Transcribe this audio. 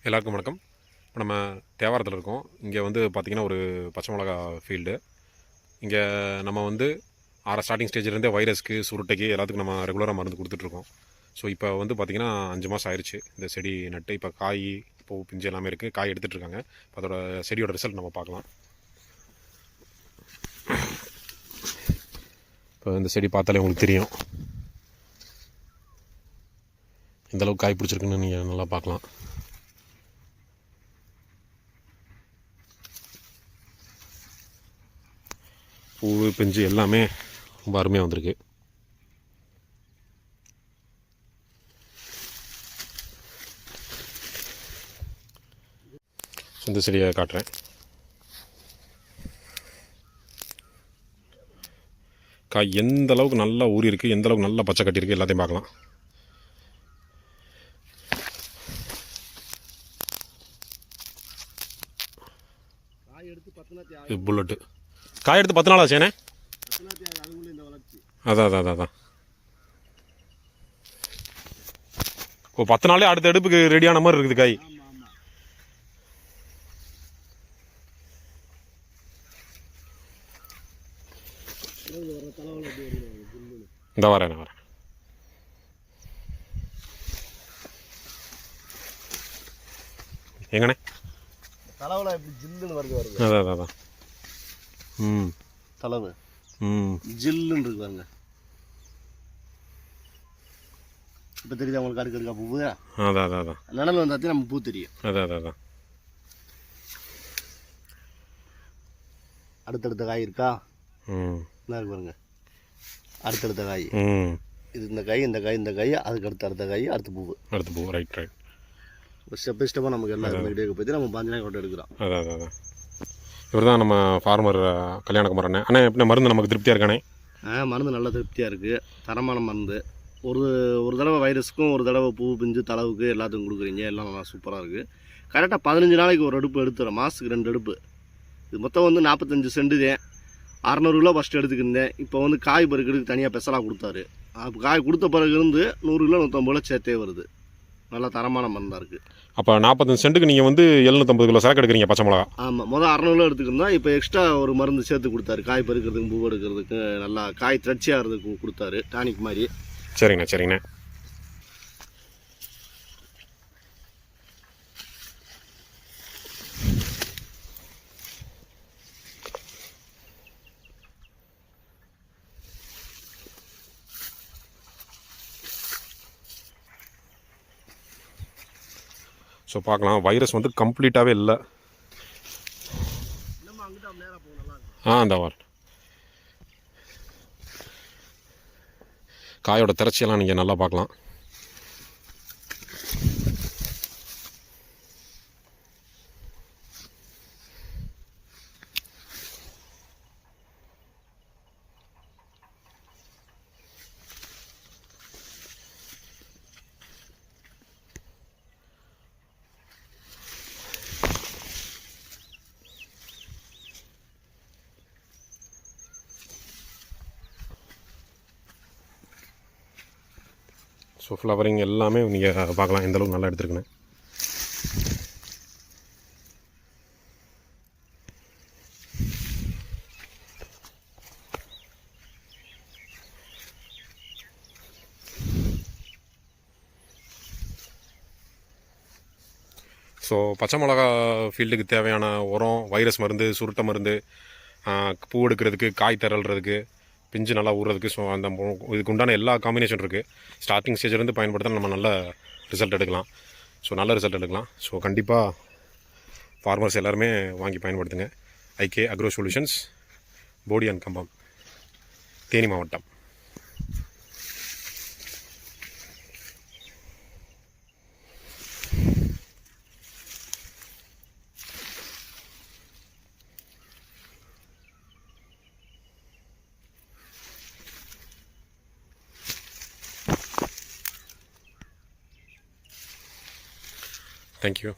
எல்லாருக்கும் வணக்கம். இப்போ நம்ம தேவாரத்தில் இருக்கோம். இங்கே வந்து பார்த்திங்கன்னா ஒரு பச்சை மிளகா ஃபீல்டு. இங்கே நம்ம வந்து ஸ்டார்டிங் ஸ்டேஜ்லேருந்தே வைரஸ்க்கு, சுருட்டைக்கு எல்லாத்துக்கும் நம்ம ரெகுலராக மருந்து கொடுத்துட்ருக்கோம். ஸோ இப்போ வந்து பார்த்திங்கன்னா 5 மாதம் ஆயிடுச்சு இந்த செடி நட்டு. இப்போ காய், பூ, பிஞ்சு எல்லாமே இருக்குது. காய் எடுத்துகிட்ருக்காங்க. இப்போ அதோட செடியோட ரிசல்ட் நம்ம பார்க்கலாம். இப்போ இந்த செடி பார்த்தாலே உங்களுக்கு தெரியும் எந்தளவுக்கு காய் பிடிச்சிருக்குன்னு நீங்கள் நல்லா பார்க்கலாம். பூ, பிஞ்சு எல்லாமே ரொம்ப அருமையாக வந்திருக்கு. இந்த செடியை காட்டுறேன். காய் எந்த அளவுக்கு நல்லா ஊறி இருக்குது, எந்த அளவுக்கு நல்லா பச்சை கட்டி இருக்குது எல்லாத்தையும் பார்க்கலாம். இது புல்லட்டு காய் எடுத்து 10 நாள் ஆச்சேனே. அதான் ஓ 10 நாளே அடுத்த எடுப்புக்கு ரெடியான மாதிரி இருக்குது காய். இந்த வரேன் எங்கண்ணே தலைவில் இப்படி ஜில்லுன்னு வருது. அதான் தலைவு ஜில்லுன்னு இருக்கு பாருங்க. இப்போ தெரியுது அவங்களுக்கு அடுக்கடுக்கா பூவு. அதான் நிழல் வந்தாத்தையும் நம்ம பூ தெரியும். அதான் அடுத்தடுத்த காய் இருக்கா? என்ன இருக்கு பாருங்க, அடுத்தடுத்த காய். இது இந்த காய் அதுக்கு அடுத்த காய், அடுத்த பூ. ரைட் ஸ்டெப்பாக நமக்கு எல்லாம் பற்றி நம்ம 5 நாள் கொண்டு எடுக்கிறோம். அதான் இவர் தான் நம்ம ஃபார்மர் கல்யாணகுமார் அண்ணன். அண்ணே எப்படி மருந்து நமக்கு திருப்தியாக இருக்கானே? மருந்து நல்லா திருப்தியாக இருக்குது. தரமான மருந்து. ஒரு தடவை வைரஸுக்கும், ஒரு தடவை பூ, பிஞ்சு, தளவுக்கு எல்லாத்துக்கும் கொடுக்குறீங்க. எல்லாம் நல்லா சூப்பராக இருக்குது. கரெக்டாக 15 நாளைக்கு ஒரு அடுப்பு எடுத்துகிறோம். மாதத்துக்கு 2 அடுப்பு. இது மொத்தம் வந்து 45 சென்ட்டு தான். 600 கிலோ ஃபஸ்ட்டு எடுத்துக்கிருந்தேன். இப்போ வந்து காய் பறிக்கிறதுக்கு தனியாக பெசலாக கொடுத்தாரு. அப்போ காய் கொடுத்த பிறகு இருந்து 100 கிலோ 150 கிலோ சேர்த்தே வருது. நல்லா தரமான மருந்தாக இருக்குது. அப்போ 45 சென்ட்டுக்கு நீங்கள் வந்து 750 கிலோ சரக்கு எடுக்கிறீங்க பச்சை மிளகா? ஆமாம், மொதல் 600 கிலோ எடுத்துக்கிருந்தோம். இப்போ எக்ஸ்ட்ரா ஒரு மருந்து சேர்த்து கொடுத்தாரு. காய் பறிக்கிறதுக்கு, பூ எடுக்கிறதுக்கு, நல்லா காய் திரட்சியாகிறதுக்கு கொடுத்தாரு. டானிக் மாதிரி. சரிங்கண்ணே. ஸோ பார்க்கலாம், வைரஸ் வந்து கம்ப்ளீட்டாகவே இல்லை. அந்த வார் காயோட திரட்சியெல்லாம் நீங்கள் நல்லா பார்க்கலாம். ஸோ ஃப்ளவரிங் எல்லாமே நீங்கள் பார்க்கலாம் எந்தளவுக்கு நல்லா எடுத்துருக்குன்னு. ஸோ பச்சை மிளகா ஃபீல்டுக்கு தேவையான உரம், வைரஸ் மருந்து, சுருட்டை மருந்து, பூ எடுக்கிறதுக்கு, காய் தரல்றதுக்கு, பிஞ்சு நல்லா ஊறுறதுக்கு, ஸோ அந்த இதுக்கு உண்டான எல்லா காம்பினேஷன் இருக்குது. ஸ்டார்டிங் ஸ்டேஜ்லேருந்து பயன்படுத்தினா நம்ம நல்ல ரிசல்ட் எடுக்கலாம். ஸோ கண்டிப்பாக ஃபார்மர்ஸ் எல்லாருமே வாங்கி பயன்படுத்துங்க. ஐகே அக்ரோ சொல்யூஷன்ஸ், போடி அண்ட் கம்பம், தேனி மாவட்டம். Thank you.